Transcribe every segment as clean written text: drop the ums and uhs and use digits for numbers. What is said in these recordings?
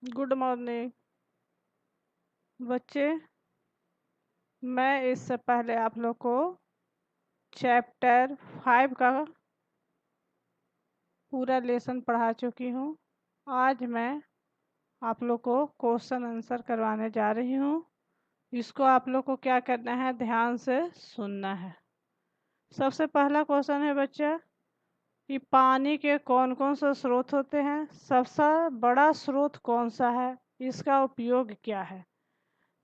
Good morning बच्चे। मैं इससे पहले आप लोग को चैप्टर 5 का पूरा लेसन पढ़ा चुकी हूँ। आज मैं आप लोग को क्वेश्चन आंसर करवाने जा रही हूँ। इसको आप लोग को क्या करना है, ध्यान से सुनना है। सबसे पहला क्वेश्चन है बच्चा कि पानी के कौन कौन से स्रोत होते हैं, सबसे बड़ा स्रोत कौन सा है, इसका उपयोग क्या है।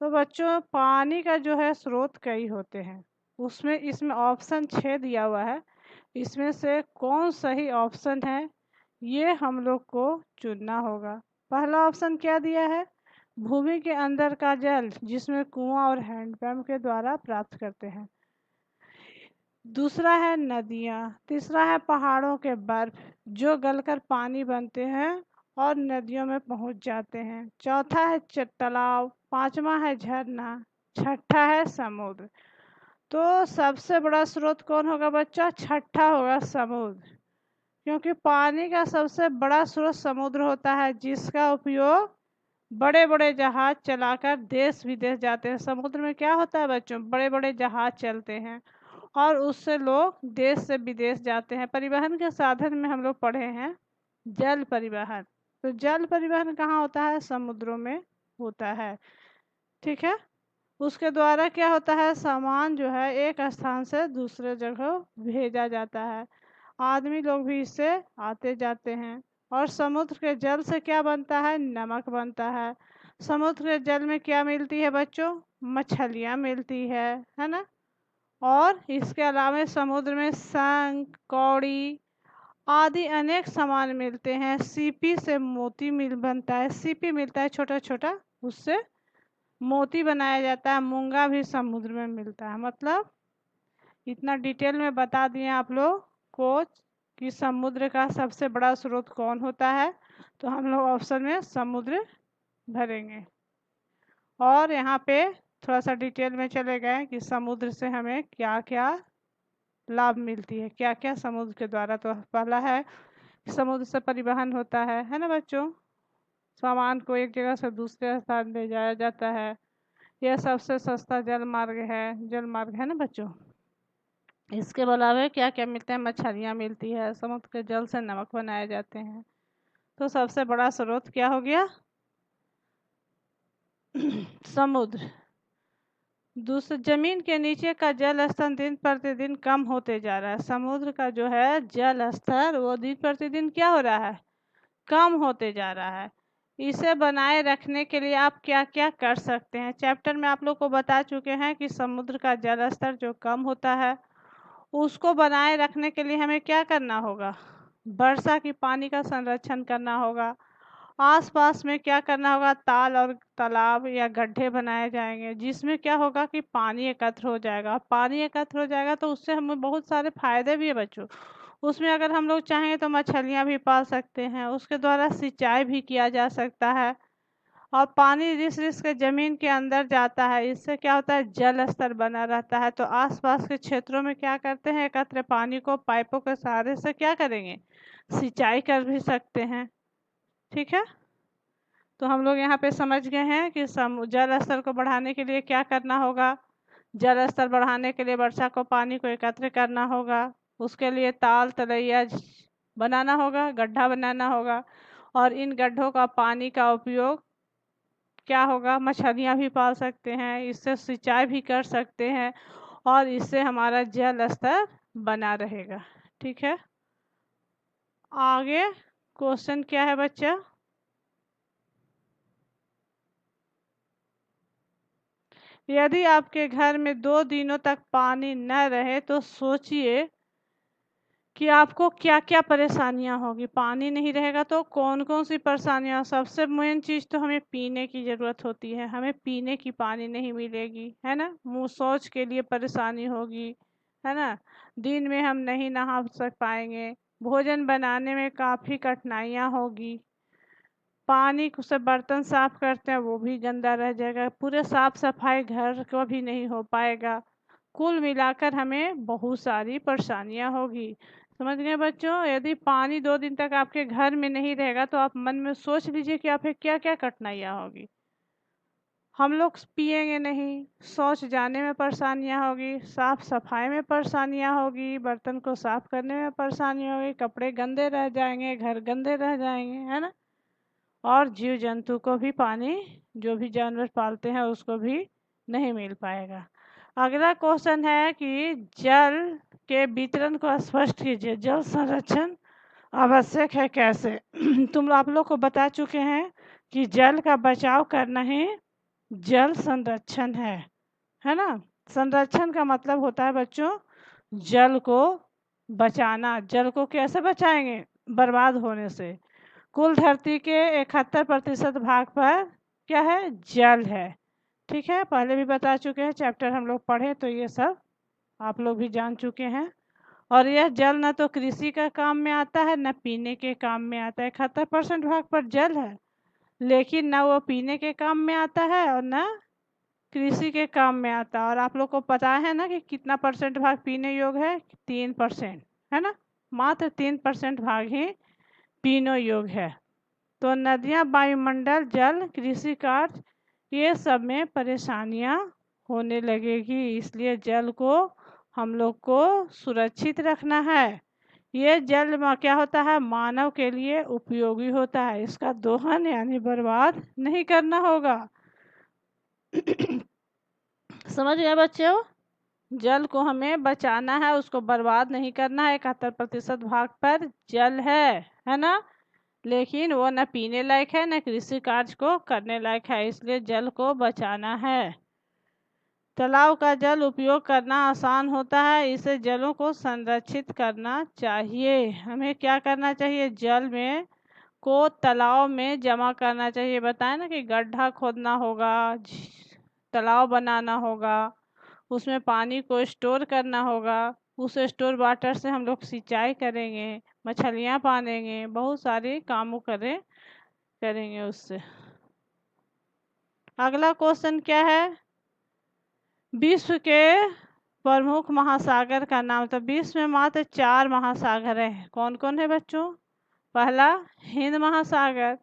तो बच्चों, पानी का जो है स्रोत कई होते हैं। उसमें इसमें ऑप्शन 6 दिया हुआ है। इसमें से कौन सही ऑप्शन है ये हम लोग को चुनना होगा। पहला ऑप्शन क्या दिया है, भूमि के अंदर का जल जिसमें कुआं और हैंडपंप के द्वारा प्राप्त करते हैं। दूसरा है नदियाँ। तीसरा है पहाड़ों के बर्फ जो गलकर पानी बनते हैं और नदियों में पहुंच जाते हैं। चौथा है तालाब। पांचवा है झरना। छठा है समुद्र। तो सबसे बड़ा स्रोत कौन होगा बच्चा, छठा होगा समुद्र। क्योंकि पानी का सबसे बड़ा स्रोत समुद्र होता है जिसका उपयोग बड़े बड़े जहाज चलाकर देश विदेश जाते हैं। समुद्र में क्या होता है बच्चों, बड़े बड़े जहाज चलते हैं और उससे लोग देश से विदेश जाते हैं। परिवहन के साधन में हम लोग पढ़े हैं जल परिवहन। तो जल परिवहन कहाँ होता है, समुद्रों में होता है। ठीक है। उसके द्वारा क्या होता है, सामान जो है एक स्थान से दूसरे जगह भेजा जाता है। आदमी लोग भी इससे आते जाते हैं। और समुद्र के जल से क्या बनता है, नमक बनता है। समुद्र के जल में क्या मिलती है बच्चों, मछलियाँ मिलती है ना। और इसके अलावा समुद्र में शंख, कौड़ी आदि अनेक सामान मिलते हैं। सीपी से मोती मिल बनता है, सीपी मिलता है छोटा छोटा, उससे मोती बनाया जाता है। मूंगा भी समुद्र में मिलता है। मतलब इतना डिटेल में बता दिए आप लोग को कि समुद्र का सबसे बड़ा स्रोत कौन होता है। तो हम लोग ऑप्शन में समुद्र भरेंगे। और यहाँ पे थोड़ा सा डिटेल में चले गए कि समुद्र से हमें क्या क्या लाभ मिलती है, क्या क्या समुद्र के द्वारा। तो पहला है समुद्र से परिवहन होता है ना बच्चों। सामान को एक जगह से दूसरे स्थान ले जाया जाता है। यह सबसे सस्ता जल मार्ग है ना बच्चों। इसके अलावा क्या क्या मिलते हैं, मछलियाँ मिलती है। समुद्र के जल से नमक बनाए जाते हैं। तो सबसे बड़ा स्रोत क्या हो गया, समुद्र। दूसरे, जमीन के नीचे का जल स्तर दिन प्रतिदिन कम होते जा रहा है। समुद्र का जो है जल स्तर वो दिन प्रतिदिन क्या हो रहा है, कम होते जा रहा है। इसे बनाए रखने के लिए आप क्या क्या कर सकते हैं। चैप्टर में आप लोग को बता चुके हैं कि समुद्र का जल स्तर जो कम होता है उसको बनाए रखने के लिए हमें क्या करना होगा, वर्षा की पानी का संरक्षण करना होगा। आसपास में क्या करना होगा, ताल और तालाब या गड्ढे बनाए जाएंगे जिसमें क्या होगा कि पानी एकत्र हो जाएगा। पानी एकत्र हो जाएगा तो उससे हमें बहुत सारे फायदे भी है बच्चों। उसमें अगर हम लोग चाहेंगे तो मछलियाँ भी पाल सकते हैं, उसके द्वारा सिंचाई भी किया जा सकता है। और पानी रिस रिस के जमीन के अंदर जाता है। इससे क्या होता है, जल स्तर बना रहता है। तो आसपास के क्षेत्रों में क्या करते हैं, एकत्र पानी को पाइपों के सहारे से क्या करेंगे, सिंचाई कर भी सकते हैं। ठीक है। तो हम लोग यहाँ पे समझ गए हैं कि जल स्तर को बढ़ाने के लिए क्या करना होगा। जल स्तर बढ़ाने के लिए वर्षा को पानी को एकत्र करना होगा। उसके लिए ताल तलैया बनाना होगा, गड्ढा बनाना होगा। और इन गड्ढों का पानी का उपयोग क्या होगा, मछलियाँ भी पाल सकते हैं, इससे सिंचाई भी कर सकते हैं और इससे हमारा जल स्तर बना रहेगा। ठीक है। आगे क्वेश्चन क्या है बच्चा, यदि आपके घर में 2 दिनों तक पानी न रहे तो सोचिए कि आपको क्या क्या परेशानियां होगी। पानी नहीं रहेगा तो कौन कौन सी परेशानियां, सबसे मेन चीज़ तो हमें पीने की ज़रूरत होती है। हमें पीने की पानी नहीं मिलेगी, है ना। मुँह शौच के लिए परेशानी होगी, है ना। दिन में हम नहीं नहा सक पाएंगे। भोजन बनाने में काफ़ी कठिनाइयाँ होगी। पानी से बर्तन साफ करते हैं वो भी गंदा रह जाएगा। पूरे साफ सफाई घर का भी नहीं हो पाएगा। कुल मिलाकर हमें बहुत सारी परेशानियां होगी। समझ गए बच्चों? यदि पानी 2 दिन तक आपके घर में नहीं रहेगा तो आप मन में सोच लीजिए कि आपके क्या क्या कठिनाइयाँ होगी। हम लोग पिएंगे नहीं, शौच जाने में परेशानियाँ होगी, साफ सफाई में परेशानियाँ होगी, बर्तन को साफ करने में परेशानी होगी, कपड़े गंदे रह जाएंगे, घर गंदे रह जाएंगे, है ना? और जीव जंतु को भी पानी, जो भी जानवर पालते हैं उसको भी नहीं मिल पाएगा। अगला क्वेश्चन है कि जल के वितरण को स्पष्ट कीजिए। जल संरक्षण आवश्यक है कैसे? तुम आप लोग को बता चुके हैं कि जल का बचाव करना ही जल संरक्षण है ना? संरक्षण का मतलब होता है बच्चों जल को बचाना। जल को कैसे बचाएंगे? बर्बाद होने से। कुल धरती के 71% भाग पर क्या है? जल है। ठीक है, पहले भी बता चुके हैं, चैप्टर हम लोग पढ़े तो ये सब आप लोग भी जान चुके हैं। और यह जल न तो कृषि का काम में आता है न पीने के काम में आता है। 71% भाग पर जल है, लेकिन न वो पीने के काम में आता है और न कृषि के काम में आता है। और आप लोग को पता है ना कि कितना परसेंट भाग पीने योग्य है? 3%, है ना? मात्र 3% भाग ही पीने योग्य है। तो नदियाँ, वायुमंडल, जल, कृषि कार्य, ये सब में परेशानियाँ होने लगेगी। इसलिए जल को हम लोग को सुरक्षित रखना है। ये जल में क्या होता है? मानव के लिए उपयोगी होता है। इसका दोहन यानी बर्बाद नहीं करना होगा। समझ गए बच्चों? जल को हमें बचाना है, उसको बर्बाद नहीं करना है। 71% भाग पर जल है ना? लेकिन वो न पीने लायक है न कृषि कार्य को करने लायक है, इसलिए जल को बचाना है। तालाब का जल उपयोग करना आसान होता है, इसे जलों को संरक्षित करना चाहिए। हमें क्या करना चाहिए? जल में को तालाब में जमा करना चाहिए। बताएं ना कि गड्ढा खोदना होगा, तालाब बनाना होगा, उसमें पानी को स्टोर करना होगा। उस स्टोर वाटर से हम लोग सिंचाई करेंगे, मछलियाँ पालेंगे, बहुत सारे कामों करेंगे उससे। अगला क्वेश्चन क्या है? विश्व के प्रमुख महासागर का नाम। तो विश्व में मात्र 4 महासागर है। कौन कौन है बच्चों? पहला हिंद महासागर,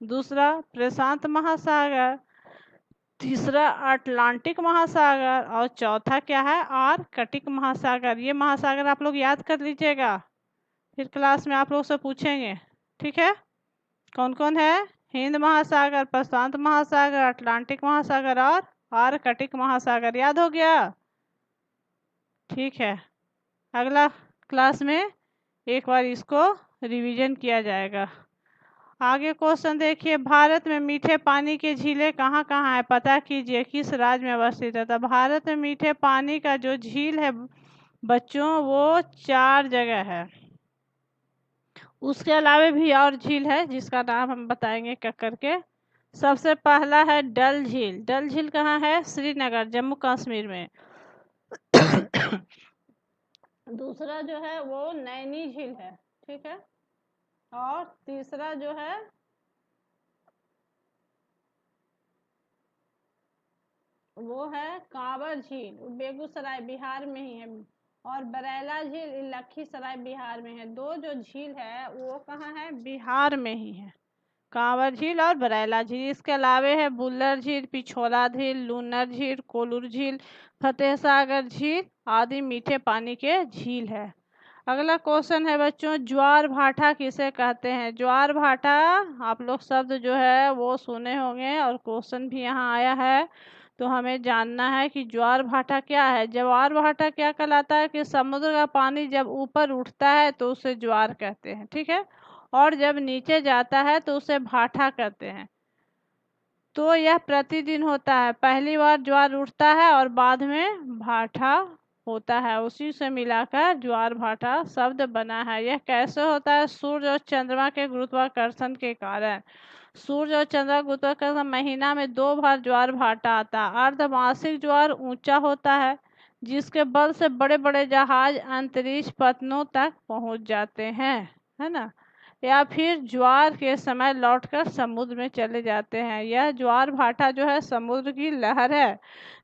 दूसरा प्रशांत महासागर, तीसरा अटलांटिक महासागर और चौथा क्या है? आर्कटिक महासागर। ये महासागर आप लोग याद कर लीजिएगा, फिर क्लास में आप लोग से पूछेंगे। ठीक है, कौन कौन है? हिंद महासागर, प्रशांत महासागर, अटलांटिक महासागर और आर्कटिक महासागर। याद हो गया? ठीक है, अगला क्लास में एक बार इसको रिवीजन किया जाएगा। आगे क्वेश्चन देखिए, भारत में मीठे पानी की झीलें कहाँ कहाँ है? पता कीजिए किस राज्य में अवस्थित है। तो भारत में मीठे पानी का जो झील है बच्चों वो 4 जगह है। उसके अलावा भी और झील है जिसका नाम हम बताएंगे क्या करके। सबसे पहला है डल झील। डल झील कहाँ है? श्रीनगर, जम्मू कश्मीर में। दूसरा जो है वो नैनी झील है। ठीक है, और तीसरा जो है वो है कांवर झील, बेगूसराय बिहार में ही है। और बरैला झील लखीसराय बिहार में है। 2 जो झील है वो कहाँ है? बिहार में ही है, कांवर झील और बरैला झील। इसके अलावा है बुल्लर झील, पिछोला झील, लूनर झील, कोलूर झील, फतेह सागर झील आदि मीठे पानी के झील है। अगला क्वेश्चन है बच्चों, ज्वार भाटा किसे कहते हैं? ज्वार भाटा आप लोग शब्द जो है वो सुने होंगे और क्वेश्चन भी यहाँ आया है, तो हमें जानना है कि ज्वार भाटा क्या है। ज्वार भाटा क्या कहलाता है? कि समुद्र का पानी जब ऊपर उठता है तो उसे ज्वार कहते हैं। ठीक है, और जब नीचे जाता है तो उसे भाटा कहते हैं। तो यह प्रतिदिन होता है। पहली बार ज्वार उठता है और बाद में भाटा होता है, उसी से मिलाकर ज्वार भाटा शब्द बना है। यह कैसे होता है? सूर्य और चंद्रमा के गुरुत्वाकर्षण के कारण। सूर्य और चंद्रमा गुरुत्वाकर्षण महीना में 2 बार ज्वार भाटा आता है। अर्धमासिक ज्वार ऊंचा होता है जिसके बल से बड़े बड़े जहाज अंतरिक्ष पतनों तक पहुंच जाते हैं, है ना? या फिर ज्वार के समय लौटकर समुद्र में चले जाते हैं। यह ज्वार भाटा जो है समुद्र की लहर है।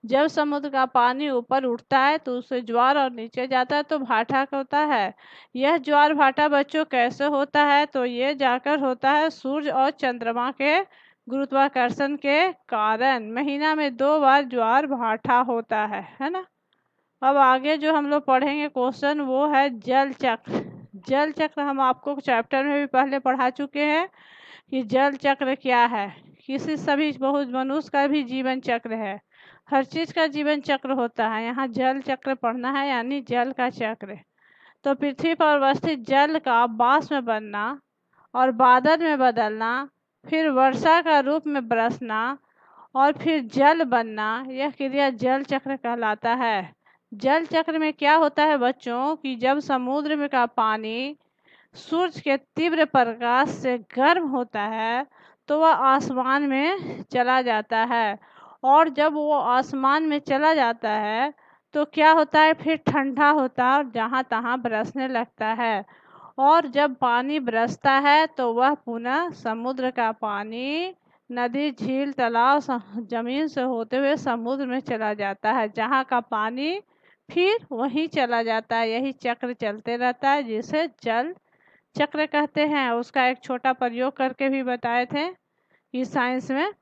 जब समुद्र का पानी ऊपर उठता है तो उससे ज्वार और नीचे जाता है तो भाटा होता है। यह ज्वार भाटा बच्चों कैसे होता है? तो ये जाकर होता है सूर्य और चंद्रमा के गुरुत्वाकर्षण के कारण। महीना में 2 बार ज्वार भाटा होता है ना। अब आगे जो हम लोग पढ़ेंगे क्वेश्चन वो है जल चक्र। जल चक्र हम आपको चैप्टर में भी पहले पढ़ा चुके हैं कि जल चक्र क्या है। किसी सभी बहुत मनुष्य का भी जीवन चक्र है, हर चीज का जीवन चक्र होता है। यहाँ जल चक्र पढ़ना है यानी जल का चक्र। तो पृथ्वी पर अवस्थित जल का बाष्प में बनना और बादल में बदलना, फिर वर्षा का रूप में बरसना और फिर जल बनना, यह क्रिया जल चक्र कहलाता है। जल चक्र में क्या होता है बच्चों कि जब समुद्र में का पानी सूरज के तीव्र प्रकाश से गर्म होता है तो वह आसमान में चला जाता है, और जब वो आसमान में चला जाता है तो क्या होता है फिर ठंडा होता है और जहाँ तहाँ बरसने लगता है। और जब पानी बरसता है तो वह पुनः समुद्र का पानी नदी झील तालाब जमीन से होते हुए समुद्र में चला जाता है, जहाँ का पानी फिर वहीं चला जाता है। यही चक्र चलते रहता है जिसे जल चक्र कहते हैं। उसका एक छोटा प्रयोग करके भी बताए थे कि साइंस में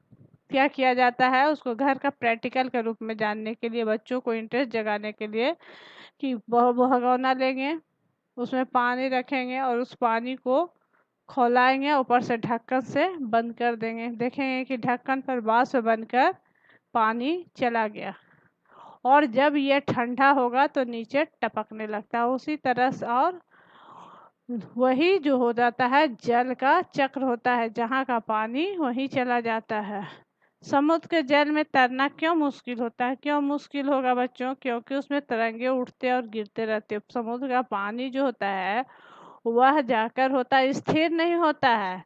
क्या किया जाता है, उसको घर का प्रैक्टिकल के रूप में जानने के लिए, बच्चों को इंटरेस्ट जगाने के लिए, कि भगोना लेंगे, उसमें पानी रखेंगे और उस पानी को खौलाएंगे, ऊपर से ढक्कन से बंद कर देंगे, देखेंगे कि ढक्कन पर वाष्प बनकर पानी चला गया, और जब ये ठंडा होगा तो नीचे टपकने लगता है। उसी तरह से और वही जो हो जाता है जल का चक्र होता है, जहाँ का पानी वहीं चला जाता है। समुद्र के जल में तैरना क्यों मुश्किल होता है? क्यों मुश्किल होगा बच्चों? क्योंकि उसमें तरंगे उठते और गिरते रहते हैं। समुद्र का पानी जो होता है वह जाकर होता है स्थिर नहीं होता है,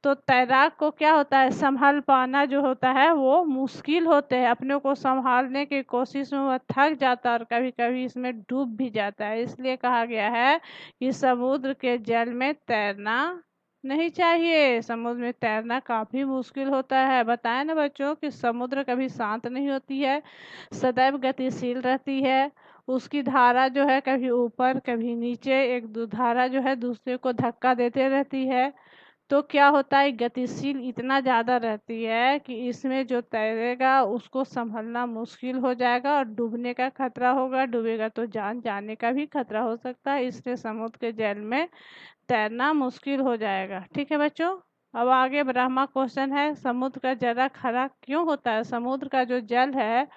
तो तैराक को क्या होता है संभल पाना जो होता है वो मुश्किल होते हैं। अपने को संभालने की कोशिश में वह थक जाता है और कभी कभी इसमें डूब भी जाता है। इसलिए कहा गया है कि समुद्र के जल में तैरना नहीं चाहिए। समुद्र में तैरना काफ़ी मुश्किल होता है। बताएं ना बच्चों कि समुद्र कभी शांत नहीं होती है, सदैव गतिशील रहती है। उसकी धारा जो है कभी ऊपर कभी नीचे, एक धारा जो है दूसरे को धक्का देते रहती है। तो क्या होता है गतिशील इतना ज़्यादा रहती है कि इसमें जो तैरेगा उसको संभलना मुश्किल हो जाएगा और डूबने का खतरा होगा। डूबेगा तो जान जाने का भी खतरा हो सकता है, इसलिए समुद्र के जल में तैरना मुश्किल हो जाएगा। ठीक है बच्चों। अब आगे ब्रह्मा क्वेश्चन है, समुद्र का जल खरा क्यों होता है? समुद्र का जो जल है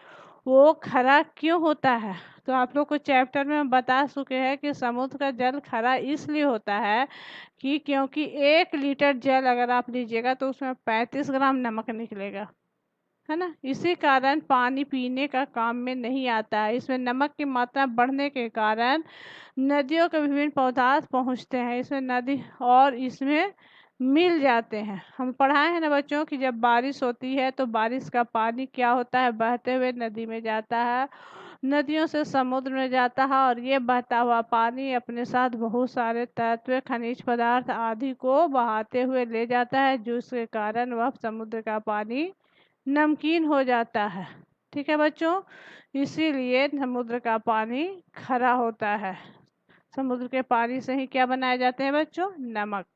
वो खरा क्यों होता है? तो आप लोग को चैप्टर में हम बता चुके हैं कि समुद्र का जल खरा इसलिए होता है कि क्योंकि 1 लीटर जल अगर आप लीजिएगा तो उसमें 35 ग्राम नमक निकलेगा, है ना। इसी कारण पानी पीने का काम में नहीं आता है। इसमें नमक की मात्रा बढ़ने के कारण नदियों के विभिन्न पदार्थ पहुँचते हैं इसमें, नदी और इसमें मिल जाते हैं। हम पढ़ाए हैं ना बच्चों कि जब बारिश होती है तो बारिश का पानी क्या होता है बहते हुए नदी में जाता है, नदियों से समुद्र में जाता है, और ये बहता हुआ पानी अपने साथ बहुत सारे तत्व खनिज पदार्थ आदि को बहाते हुए ले जाता है, जिसके कारण वह समुद्र का पानी नमकीन हो जाता है। ठीक है बच्चों, इसीलिए समुद्र का पानी खरा होता है। समुद्र के पानी से ही क्या बनाए जाते हैं बच्चों? नमक।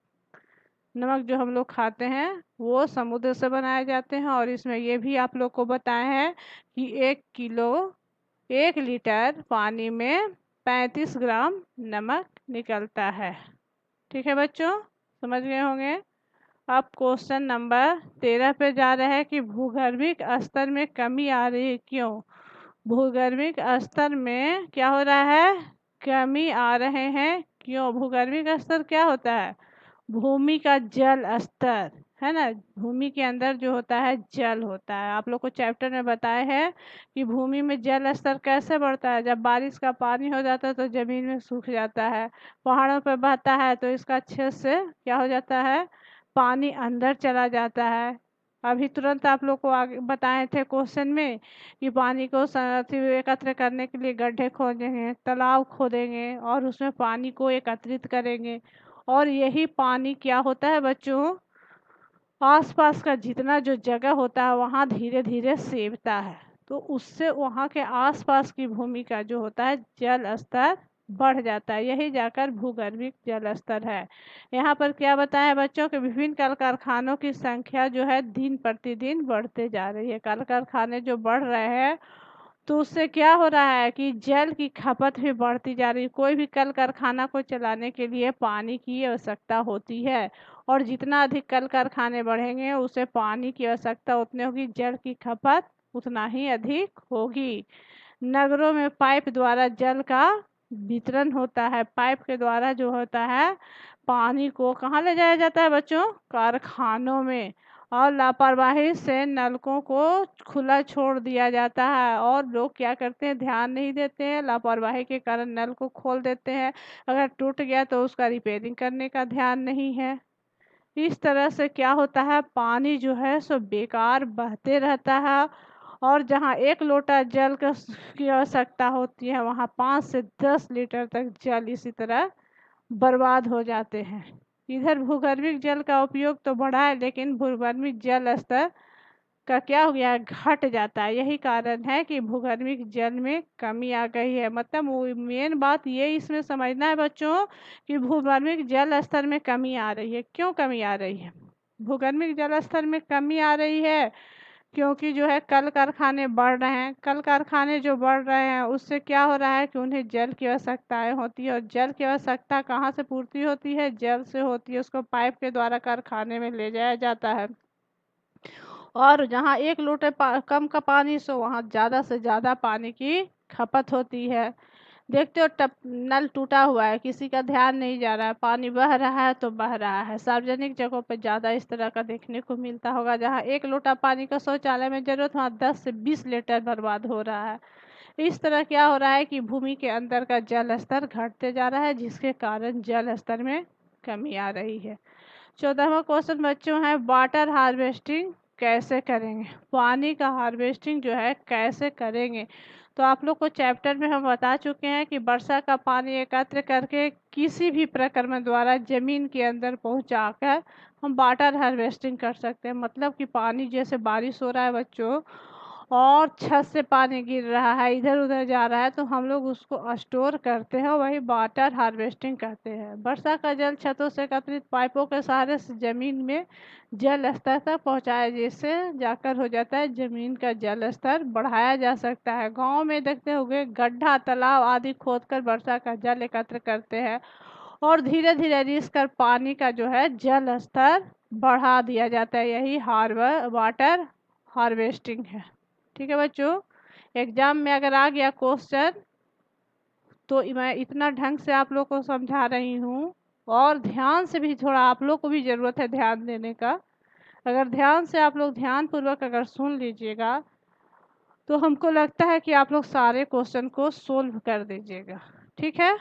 नमक जो हम लोग खाते हैं वो समुद्र से बनाए जाते हैं। और इसमें ये भी आप लोग को बताए हैं कि 1 लीटर पानी में 35 ग्राम नमक निकलता है। ठीक है बच्चों, समझ गए होंगे। अब क्वेश्चन नंबर 13 पे जा रहे हैं कि भूगर्भिक स्तर में कमी आ रही है, क्यों? भूगर्भिक स्तर में क्या हो रहा है? कमी आ रहे हैं, क्यों? भूगर्भिक स्तर क्या होता है? भूमि का जल स्तर, है ना। भूमि के अंदर जो होता है जल होता है। आप लोग को चैप्टर में बताए हैं कि भूमि में जल स्तर कैसे बढ़ता है। जब बारिश का पानी हो जाता है तो जमीन में सूख जाता है, पहाड़ों पर बहता है तो इसका छेद से क्या हो जाता है? पानी अंदर चला जाता है। अभी तुरंत आप लोग को आगे बताए थे क्वेश्चन में कि पानी को एकत्र करने के लिए गड्ढे खोदेंगे, तालाब खोदेंगे और उसमें पानी को एकत्रित करेंगे, और यही पानी क्या होता है बच्चों, आसपास का जितना जो जगह होता है वहाँ धीरे धीरे सेवता है, तो उससे वहाँ के आसपास की भूमि का जो होता है जल स्तर बढ़ जाता है। यही जाकर भूगर्भिक जल स्तर है। यहाँ पर क्या बताया बच्चों के विभिन्न कल कारखानों की संख्या जो है दिन प्रतिदिन बढ़ते जा रही है। कल कारखाने जो बढ़ रहे हैं तो उससे क्या हो रहा है कि जल की खपत भी बढ़ती जा रही है। कोई भी कल कारखाना को चलाने के लिए पानी की आवश्यकता होती है, और जितना अधिक कल कारखाने बढ़ेंगे उसे पानी की आवश्यकता उतनी होगी, जल की खपत उतना ही अधिक होगी। नगरों में पाइप द्वारा जल का वितरण होता है। पाइप के द्वारा जो होता है पानी को कहाँ ले जाया जाता है बच्चों, कारखानों में, और लापरवाही से नलकों को खुला छोड़ दिया जाता है, और लोग क्या करते हैं, ध्यान नहीं देते हैं, लापरवाही के कारण नल को खोल देते हैं। अगर टूट गया तो उसका रिपेयरिंग करने का ध्यान नहीं है। इस तरह से क्या होता है, पानी जो है सो बेकार बहते रहता है, और जहाँ 1 लोटा जल की आवश्यकता होती है वहाँ 5 से 10 लीटर तक जल इसी तरह बर्बाद हो जाते हैं। इधर भूगर्भिक जल का उपयोग तो बढ़ा है, लेकिन भूगर्भिक जल स्तर का क्या हो गया है, घट जाता है। यही कारण है कि भूगर्भिक जल में कमी आ गई है। मतलब मेन बात ये इसमें समझना है बच्चों कि भूगर्भिक जल स्तर में कमी आ रही है। क्यों कमी आ रही है, भूगर्भिक जल स्तर में कमी आ रही है क्योंकि जो है कल कारखाने बढ़ रहे हैं। कल कारखाने जो बढ़ रहे हैं उससे क्या हो रहा है कि उन्हें जल की आवश्यकताएं होती है, और जल की आवश्यकता कहाँ से पूर्ति होती है, जल से होती है। उसको पाइप के द्वारा कारखाने में ले जाया जाता है, और जहाँ 1 लोटे कम का पानी सो वहाँ ज़्यादा से ज़्यादा पानी की खपत होती है। देखते हो टप नल टूटा हुआ है, किसी का ध्यान नहीं जा रहा है, पानी बह रहा है तो बह रहा है। सार्वजनिक जगहों पर ज़्यादा इस तरह का देखने को मिलता होगा, जहाँ 1 लोटा पानी का शौचालय में जरूरत वहाँ 10 से 20 लीटर बर्बाद हो रहा है। इस तरह क्या हो रहा है कि भूमि के अंदर का जल स्तर घटते जा रहा है, जिसके कारण जल स्तर में कमी आ रही है। 14वां क्वेश्चन बच्चों है, वाटर हार्वेस्टिंग कैसे करेंगे, पानी का हार्वेस्टिंग जो है कैसे करेंगे। तो आप लोग को चैप्टर में हम बता चुके हैं कि वर्षा का पानी एकत्र करके किसी भी प्रक्रम द्वारा जमीन के अंदर पहुंचाकर हम वाटर हार्वेस्टिंग कर सकते हैं। मतलब कि पानी जैसे बारिश हो रहा है बच्चों, और छत से पानी गिर रहा है, इधर उधर जा रहा है, तो हम लोग उसको स्टोर करते हैं, वही वाटर हार्वेस्टिंग करते हैं। वर्षा का जल छतों से एकत्रित पाइपों के सहारे से जमीन में जल स्तर तक पहुंचाया, जिससे जाकर हो जाता है जमीन का जल स्तर बढ़ाया जा सकता है। गांव में देखते होंगे गड्ढा तालाब आदि खोदकर वर्षा का जल एकत्र करते हैं, और धीरे धीरे रिस कर पानी का जो है जल स्तर बढ़ा दिया जाता है। यही वाटर हार्वेस्टिंग है। ठीक है बच्चों, एग्जाम में अगर आ गया क्वेश्चन तो मैं इतना ढंग से आप लोग को समझा रही हूँ, और ध्यान से भी, थोड़ा आप लोग को भी ज़रूरत है ध्यान देने का। अगर ध्यान से आप लोग ध्यान पूर्वक अगर सुन लीजिएगा तो हमको लगता है कि आप लोग सारे क्वेश्चन को सोल्व कर दीजिएगा। ठीक है,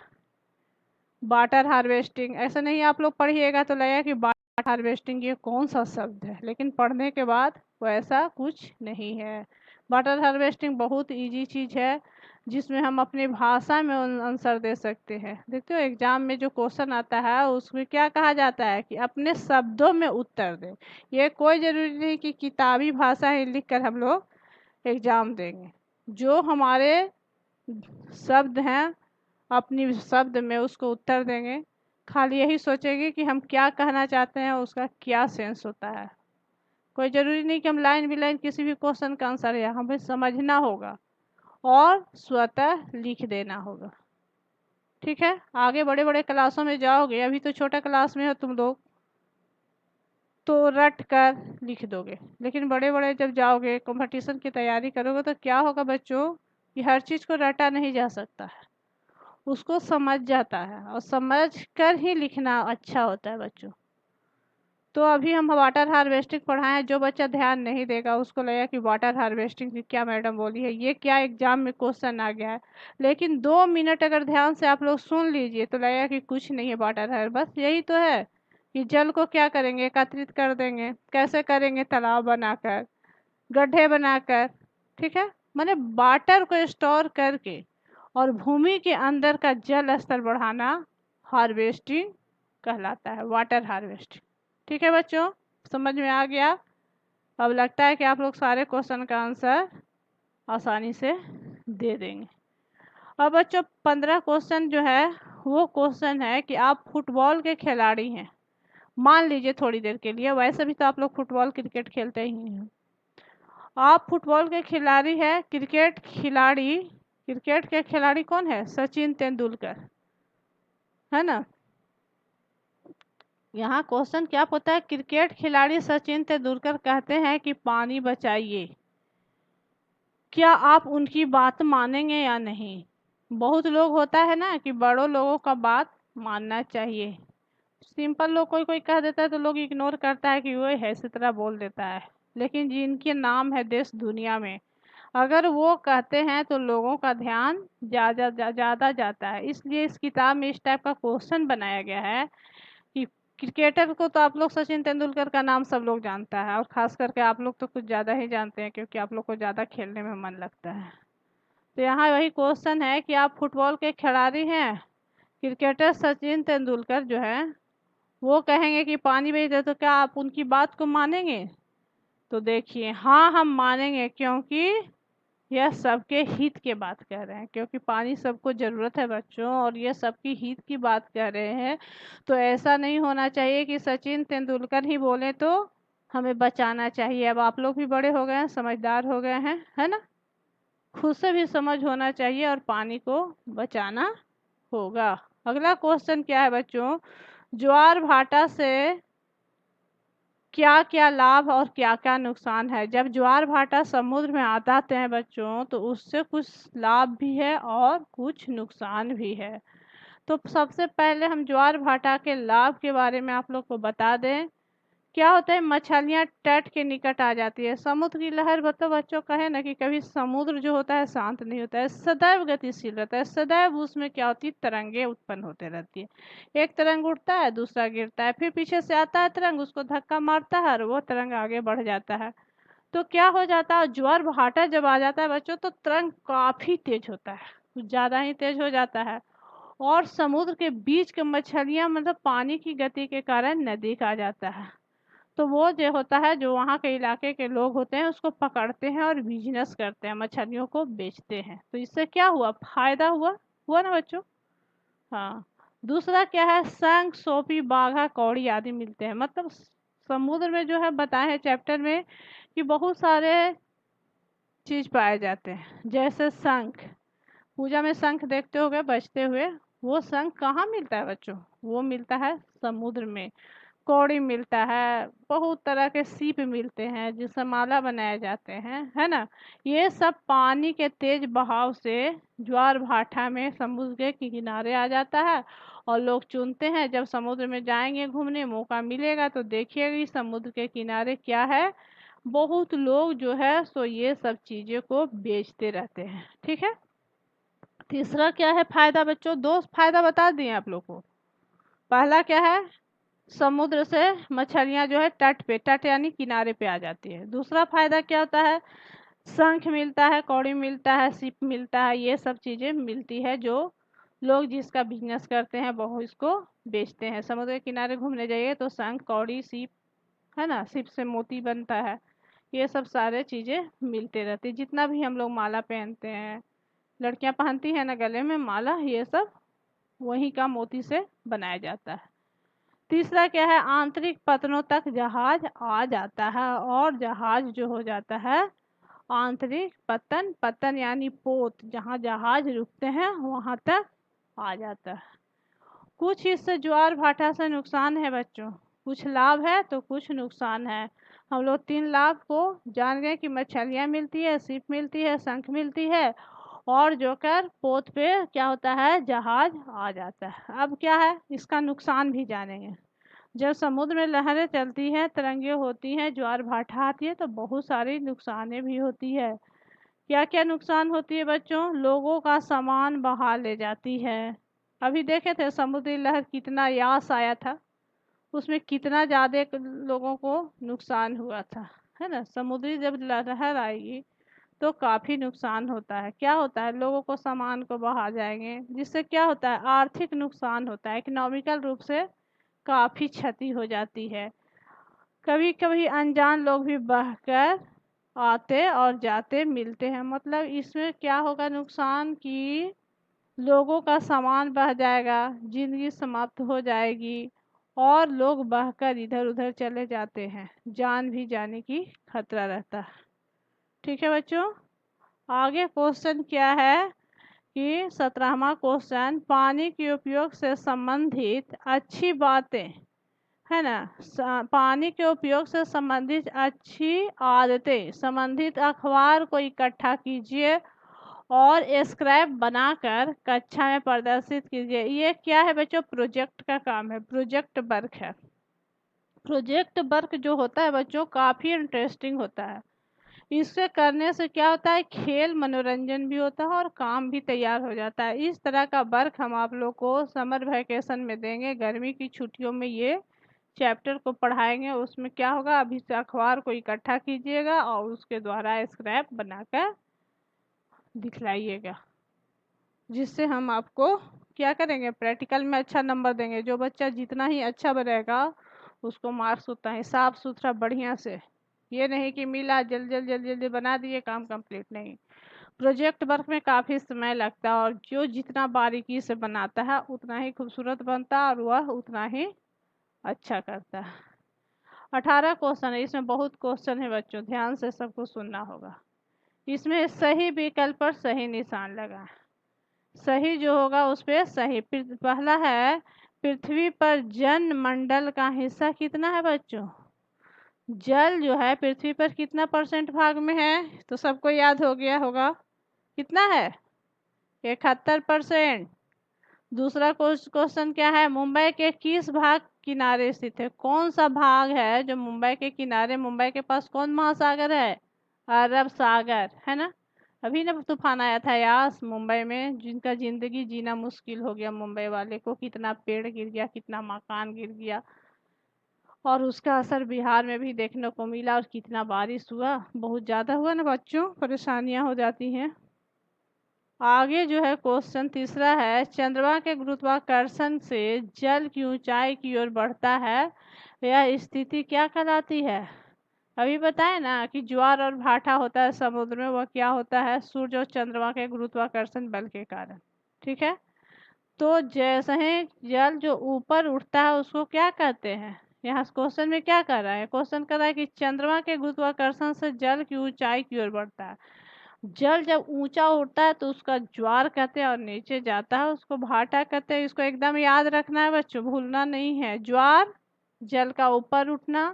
वाटर हार्वेस्टिंग ऐसा नहीं आप लोग पढ़िएगा तो लगेगा कि वाटर हार्वेस्टिंग ये कौन सा शब्द है, लेकिन पढ़ने के बाद वो ऐसा कुछ नहीं है। वाटर हार्वेस्टिंग बहुत इजी चीज़ है, जिसमें हम अपनी भाषा में आंसर दे सकते हैं। देखते हो एग्जाम में जो क्वेश्चन आता है उसमें क्या कहा जाता है कि अपने शब्दों में उत्तर दें। ये कोई ज़रूरी नहीं कि किताबी भाषा ही लिख कर हम लोग एग्ज़ाम देंगे। जो हमारे शब्द हैं अपनी शब्द में उसको उत्तर देंगे। खाली यही सोचेंगे कि हम क्या कहना चाहते हैं, उसका क्या सेंस होता है। कोई ज़रूरी नहीं कि हम लाइन बाई लाइन किसी भी क्वेश्चन का आंसर है, हमें समझना होगा और स्वतः लिख देना होगा। ठीक है, आगे बड़े बड़े क्लासों में जाओगे, अभी तो छोटा क्लास में हो तुम लोग, तो रट कर लिख दोगे, लेकिन बड़े बड़े जब जाओगे कंपटीशन की तैयारी करोगे तो क्या होगा बच्चों कि हर चीज़ को रटा नहीं जा सकता है, उसको समझ जाता है, और समझ कर ही लिखना अच्छा होता है बच्चों। तो अभी हम वाटर हार्वेस्टिंग पढ़ाएं, जो बच्चा ध्यान नहीं देगा उसको लगेगा कि वाटर हार्वेस्टिंग की क्या मैडम बोली है, ये क्या एग्जाम में क्वेश्चन आ गया है। लेकिन 2 मिनट अगर ध्यान से आप लोग सुन लीजिए तो लगेगा कि कुछ नहीं है वाटर हार, बस यही तो है कि जल को क्या करेंगे, एकत्रित कर देंगे। कैसे करेंगे, तालाब बनाकर, गड्ढे बनाकर। ठीक है, माने वाटर को स्टोर करके और भूमि के अंदर का जल स्तर बढ़ाना हार्वेस्टिंग कहलाता है, वाटर हार्वेस्टिंग। ठीक है बच्चों, समझ में आ गया? अब लगता है कि आप लोग सारे क्वेश्चन का आंसर आसानी से दे देंगे। अब बच्चों 15 क्वेश्चन जो है वो क्वेश्चन है कि आप फुटबॉल के खिलाड़ी हैं, मान लीजिए थोड़ी देर के लिए, वैसे भी तो आप लोग फुटबॉल क्रिकेट खेलते ही हैं। आप फुटबॉल के खिलाड़ी हैं, क्रिकेट के खिलाड़ी कौन है? सचिन तेंदुलकर, है ना। यहाँ क्वेश्चन क्या पूछता है? क्रिकेट खिलाड़ी सचिन तेंदुलकर कहते हैं कि पानी बचाइए, क्या आप उनकी बात मानेंगे या नहीं? बहुत लोग होता है ना कि बड़ों लोगों का बात मानना चाहिए। सिंपल लोग कोई कोई कह देता है तो लोग इग्नोर करता है कि वो है इसी तरह बोल देता है, लेकिन जिनके नाम है देश दुनिया में, अगर वो कहते हैं तो लोगों का ध्यान ज़्यादा जाता है। इसलिए इस किताब में इस टाइप का क्वेश्चन बनाया गया है कि क्रिकेटर को तो आप लोग सचिन तेंदुलकर का नाम सब लोग जानता है, और ख़ास करके आप लोग तो कुछ ज़्यादा ही जानते हैं क्योंकि आप लोग को ज़्यादा खेलने में मन लगता है। तो यहाँ वही क्वेश्चन है कि आप फुटबॉल के खिलाड़ी हैं, क्रिकेटर सचिन तेंदुलकर जो है वो कहेंगे कि पानी बेच दे, तो क्या आप उनकी बात को मानेंगे? तो देखिए, हाँ हम मानेंगे, क्योंकि यह सबके हित की बात कह रहे हैं, क्योंकि पानी सबको ज़रूरत है बच्चों, और ये सबकी हित की बात कह रहे हैं। तो ऐसा नहीं होना चाहिए कि सचिन तेंदुलकर ही बोले तो हमें बचाना चाहिए। अब आप लोग भी बड़े हो गए हैं, समझदार हो गए हैं, है ना। खुद से भी समझ होना चाहिए और पानी को बचाना होगा। अगला क्वेश्चन क्या है बच्चों? ज्वार भाटा से क्या क्या लाभ और क्या क्या नुकसान है? जब ज्वार भाटा समुद्र में आते हैं बच्चों तो उससे कुछ लाभ भी है और कुछ नुकसान भी है। तो सबसे पहले हम ज्वार भाटा के लाभ के बारे में आप लोग को बता दें। क्या होता है? मछलियाँ तट के निकट आ जाती है। समुद्र की लहर मतलब बच्चों कहे ना कि कभी समुद्र जो होता है शांत नहीं होता है, सदैव गतिशील रहता है, सदैव उसमें क्या होती है? तरंगे उत्पन्न होते रहती है। एक तरंग उठता है, दूसरा गिरता है, फिर पीछे से आता है तरंग, उसको धक्का मारता है और वो तरंग आगे बढ़ जाता है। तो क्या हो जाता है? ज्वार भाटा जब आ जाता है बच्चों तो तरंग काफ़ी तेज होता है, कुछ ज़्यादा ही तेज हो जाता है, और समुद्र के बीच के मछलियाँ मतलब पानी की गति के कारण नदी का आ जाता है। तो वो जो होता है, जो वहाँ के इलाके के लोग होते हैं उसको पकड़ते हैं और बिजनेस करते हैं, मछलियों को बेचते हैं। तो इससे क्या हुआ? फायदा हुआ ना बच्चों। हाँ। दूसरा क्या है? शंख, सोपी, बाघा, कौड़ी आदि मिलते हैं। मतलब समुद्र में जो है बताए हैं चैप्टर में कि बहुत सारे चीज पाए जाते हैं, जैसे शंख। पूजा में शंख देखते होगे बजते हुए, वो शंख कहाँ मिलता है बच्चों? वो मिलता है समुद्र में। कौड़ी मिलता है, बहुत तरह के सीप मिलते हैं जिससे माला बनाए जाते हैं, है ना। ये सब पानी के तेज बहाव से ज्वार भाटा में समुद्र के किनारे आ जाता है, और लोग चुनते हैं जब समुद्र में जाएंगे घूमने, मौका मिलेगा तो देखिएगा समुद्र के किनारे क्या है, बहुत लोग जो है सो ये सब चीज़ें को बेचते रहते हैं। ठीक है। तीसरा क्या है फायदा बच्चों? दो फायदा बता दिए आप लोग को। पहला क्या है? समुद्र से मछलियां जो है तट पे, तट यानी किनारे पे आ जाती है। दूसरा फायदा क्या होता है? शंख मिलता है, कौड़ी मिलता है, सीप मिलता है, ये सब चीज़ें मिलती है जो लोग जिसका बिजनेस करते हैं बहुत इसको बेचते हैं। समुद्र के किनारे घूमने जाइए तो शंख, कौड़ी, सीप, है ना, सीप से मोती बनता है, ये सब सारे चीज़ें मिलते रहती है। जितना भी हम लोग माला पहनते हैं, लड़कियां पहनती हैं ना गले में माला, ये सब वहीं का मोती से बनाया जाता है। तीसरा क्या है? आंतरिक पतनों तक जहाज आ जाता है, और जहाज जो हो जाता है आंतरिक पतन, पतन यानी पोत, जहाँ जहाज रुकते हैं वहाँ तक आ जाता है। कुछ इससे ज्वार भाटा से नुकसान है बच्चों, कुछ लाभ है तो कुछ नुकसान है। हम लोग 3 लाभ को जान गए कि मछलियाँ मिलती है, सीप मिलती है, शंख मिलती है, और जोकर पोत पे क्या होता है? जहाज आ जाता है। अब क्या है? इसका नुकसान भी जानेंगे। जब समुद्र में लहरें चलती हैं, तरंगे होती हैं, ज्वार भाटा आती है तो बहुत सारी नुकसानें भी होती है। क्या क्या नुकसान होती है बच्चों? लोगों का सामान बहा ले जाती है। अभी देखे थे समुद्री लहर कितना यास आया था, उसमें कितना ज़्यादा लोगों को नुकसान हुआ था, है ना। समुद्री जब लहर आएगी तो काफ़ी नुकसान होता है। क्या होता है? लोगों को सामान को बहा जाएंगे, जिससे क्या होता है? आर्थिक नुकसान होता है, इकोनॉमिकल रूप से काफ़ी क्षति हो जाती है। कभी कभी अनजान लोग भी बहकर आते और जाते मिलते हैं। मतलब इसमें क्या होगा नुकसान कि लोगों का सामान बह जाएगा, जिंदगी समाप्त हो जाएगी और लोग बहकर इधर उधर चले जाते हैं, जान भी जाने की खतरा रहता है। ठीक है बच्चों, आगे क्वेश्चन क्या है कि 17वां क्वेश्चन, पानी के उपयोग से संबंधित अच्छी बातें, है ना, पानी के उपयोग से संबंधित अच्छी आदतें संबंधित अखबार को इकट्ठा कीजिए और स्क्रैप बनाकर कक्षा में प्रदर्शित कीजिए। ये क्या है बच्चों? प्रोजेक्ट का काम है, प्रोजेक्ट वर्क है। प्रोजेक्ट वर्क जो होता है बच्चों काफ़ी इंटरेस्टिंग होता है। इससे करने से क्या होता है, खेल मनोरंजन भी होता है और काम भी तैयार हो जाता है। इस तरह का वर्क हम आप लोग को समर वैकेशन में देंगे, गर्मी की छुट्टियों में ये चैप्टर को पढ़ाएंगे। उसमें क्या होगा, अभी से अखबार को इकट्ठा कीजिएगा और उसके द्वारा स्क्रैप बनाकर दिखलाइएगा, जिससे हम आपको क्या करेंगे, प्रैक्टिकल में अच्छा नंबर देंगे। जो बच्चा जितना ही अच्छा बनेगा उसको मार्क्स उतना ही साफ सुथरा बढ़िया से, ये नहीं कि मिला जल्दी बना दिए काम कंप्लीट, नहीं। प्रोजेक्ट वर्क में काफ़ी समय लगता है और जो जितना बारीकी से बनाता है उतना ही खूबसूरत बनता है और वह उतना ही अच्छा करता है। 18 क्वेश्चन है, इसमें बहुत क्वेश्चन है बच्चों, ध्यान से सबको सुनना होगा। इसमें सही विकल्प पर सही निशान लगा, सही जो होगा उस पर सही। पहला है, पृथ्वी पर जल मंडल का हिस्सा कितना है बच्चों? जल जो है पृथ्वी पर कितना % भाग में है? तो सबको याद हो गया होगा, कितना है? 71%। दूसरा क्वेश्चन क्या है, मुंबई के किस भाग किनारे स्थित है? कौन सा भाग है जो मुंबई के किनारे, मुंबई के पास कौन महासागर है? अरब सागर, है ना। अभी ना तूफान आया था यास मुंबई में, जिनका जिंदगी जीना मुश्किल हो गया। मुंबई वाले को कितना पेड़ गिर गया, कितना मकान गिर गया, और उसका असर बिहार में भी देखने को मिला। और कितना बारिश हुआ, बहुत ज़्यादा हुआ ना बच्चों, परेशानियां हो जाती हैं। आगे जो है क्वेश्चन तीसरा है, चंद्रमा के गुरुत्वाकर्षण से जल की ऊंचाई की ओर बढ़ता है, यह स्थिति क्या कहलाती है? अभी बताए ना कि ज्वार और भाटा होता है समुद्र में, वह क्या होता है? सूर्य और चंद्रमा के गुरुत्वाकर्षण बल के कारण। ठीक है, तो जैसे ही जल जो ऊपर उठता है उसको क्या कहते हैं? यहाँ क्वेश्चन में क्या कर रहा है, क्वेश्चन कर रहा है कि चंद्रमा के गुरुत्वाकर्षण से जल की ऊंचाई की ओर बढ़ता है। जल जब ऊंचा उठता है तो उसका ज्वार कहते हैं और नीचे जाता है उसको भाटा कहते हैं। इसको एकदम याद रखना है बच्चों, भूलना नहीं है। ज्वार जल का ऊपर उठना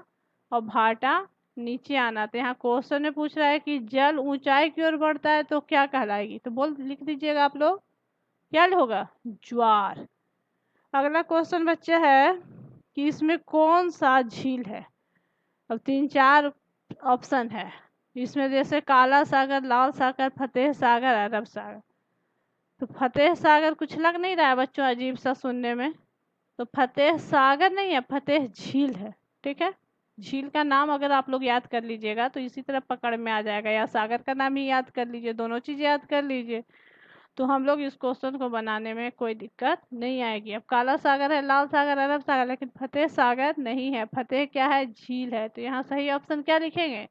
और भाटा नीचे आना। तो यहाँ क्वेश्चन में पूछ रहा है कि जल ऊंचाई की ओर बढ़ता है तो क्या कहलाएगी? तो बोल लिख दीजिएगा आप लोग, क्या होगा? ज्वार। अगला क्वेश्चन बच्चा है कि इसमें कौन सा झील है? अब 3-4 ऑप्शन है इसमें, जैसे काला सागर, लाल सागर, फतेह सागर, अरब सागर। तो फतेह सागर कुछ लग नहीं रहा है बच्चों अजीब सा सुनने में? तो फतेह सागर नहीं है, फतेह झील है। ठीक है, झील का नाम अगर आप लोग याद कर लीजिएगा तो इसी तरह पकड़ में आ जाएगा, या सागर का नाम ही याद कर लीजिए, दोनों चीज़ याद कर लीजिए, तो हम लोग इस क्वेश्चन को बनाने में कोई दिक्कत नहीं आएगी। अब काला सागर है, लाल सागर, अरब सागर, लेकिन फतेह सागर नहीं है। फतेह क्या है? झील है। तो यहाँ सही ऑप्शन क्या लिखेंगे?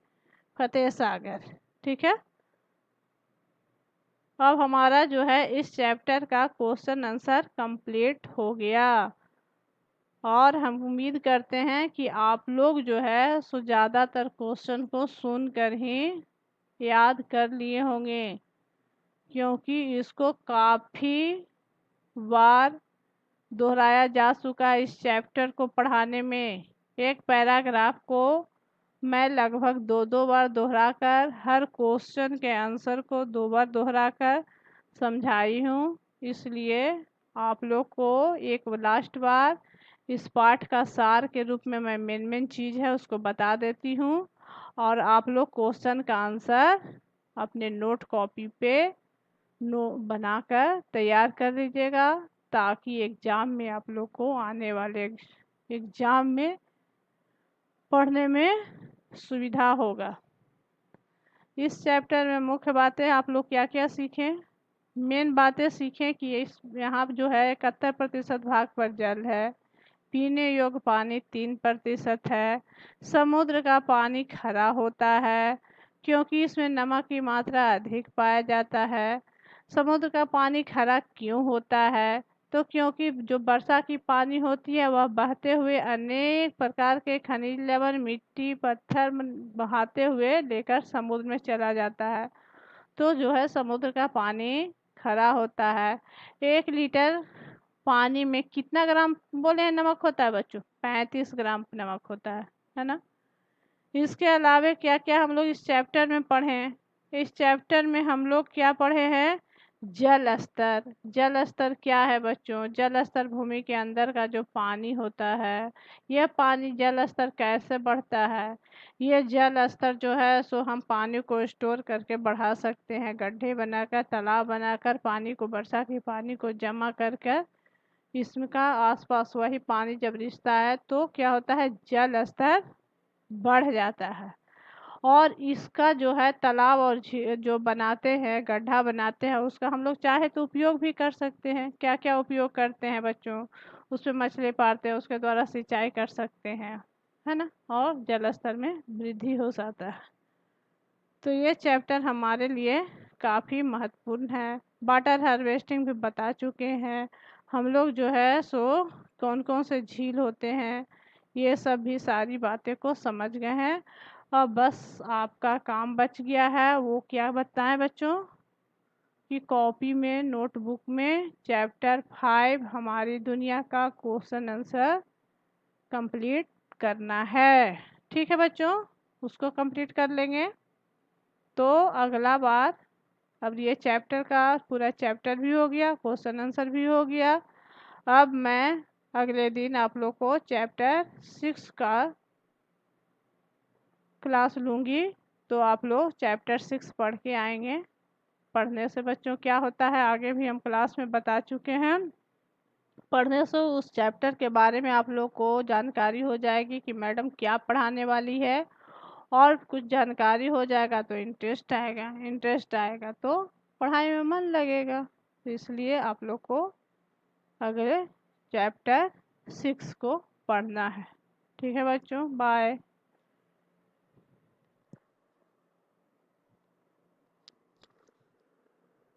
फतेह सागर। ठीक है, अब हमारा जो है इस चैप्टर का क्वेश्चन आंसर कंप्लीट हो गया, और हम उम्मीद करते हैं कि आप लोग जो है सो ज़्यादातर क्वेश्चन को सुनकर ही याद कर लिए होंगे, क्योंकि इसको काफ़ी बार दोहराया जा चुका है। इस चैप्टर को पढ़ाने में एक पैराग्राफ को मैं लगभग 2-2 बार दोहराकर, हर क्वेश्चन के आंसर को 2 बार दोहराकर समझाई हूँ। इसलिए आप लोग को एक लास्ट बार इस पाठ का सार के रूप में मैं मेन चीज़ है उसको बता देती हूँ, और आप लोग क्वेश्चन का आंसर अपने नोट कॉपी पे बनाकर तैयार कर लीजिएगा, ताकि एग्ज़ाम में आप लोग को आने वाले एग्ज़ाम में पढ़ने में सुविधा होगा। इस चैप्टर में मुख्य बातें आप लोग क्या क्या सीखें? मेन बातें सीखें कि इस यहाँ जो है 71% भाग पर जल है, पीने योग्य पानी 3% है। समुद्र का पानी खारा होता है क्योंकि इसमें नमक की मात्रा अधिक पाया जाता है। समुद्र का पानी खारा क्यों होता है? तो क्योंकि जो वर्षा की पानी होती है वह बहते हुए अनेक प्रकार के खनिज लवण, मिट्टी, पत्थर बहाते हुए लेकर समुद्र में चला जाता है। तो जो है समुद्र का पानी खारा होता है। 1 लीटर पानी में कितना ग्राम बोले हैं नमक होता है बच्चों? 35 ग्राम नमक होता है ना। इसके अलावा क्या क्या हम लोग इस चैप्टर में पढ़े हैं? इस चैप्टर में हम लोग क्या पढ़े हैं? जल स्तर। जल स्तर क्या है बच्चों? जल स्तर भूमि के अंदर का जो पानी होता है, यह पानी जल स्तर कैसे बढ़ता है? ये जल स्तर जो है सो हम पानी को स्टोर करके बढ़ा सकते हैं, गड्ढे बनाकर, तालाब बनाकर पानी को, वर्षा के पानी को जमा कर कर इसका आसपास वही पानी जब रिसता है तो क्या होता है? जल स्तर बढ़ जाता है। और इसका जो है तालाब और जो बनाते हैं, गड्ढा बनाते हैं, उसका हम लोग चाहे तो उपयोग भी कर सकते हैं। क्या क्या उपयोग करते हैं बच्चों? उसमें मछली पालते हैं, उसके द्वारा सिंचाई कर सकते हैं, है ना, और जल स्तर में वृद्धि हो जाता है। तो ये चैप्टर हमारे लिए काफ़ी महत्वपूर्ण है। वाटर हार्वेस्टिंग भी बता चुके हैं हम लोग, जो है सो कौन कौन से झील होते हैं, ये सब भी सारी बातें को समझ गए हैं। अब बस आपका काम बच गया है, वो क्या बताएं बच्चों? कि कॉपी में, नोटबुक में चैप्टर 5 हमारी दुनिया का क्वेश्चन आंसर कंप्लीट करना है। ठीक है बच्चों, उसको कंप्लीट कर लेंगे तो अगला बार, अब ये चैप्टर का पूरा चैप्टर भी हो गया, क्वेश्चन आंसर भी हो गया। अब मैं अगले दिन आप लोग को चैप्टर 6 का क्लास लूँगी, तो आप लोग चैप्टर 6 पढ़ के आएंगे। पढ़ने से बच्चों क्या होता है, आगे भी हम क्लास में बता चुके हैं। पढ़ने से उस चैप्टर के बारे में आप लोग को जानकारी हो जाएगी कि मैडम क्या पढ़ाने वाली है, और कुछ जानकारी हो जाएगा तो इंटरेस्ट आएगा, इंटरेस्ट आएगा तो पढ़ाई में मन लगेगा। तो इसलिए आप लोग को अगले चैप्टर 6 को पढ़ना है। ठीक है बच्चों, बाय।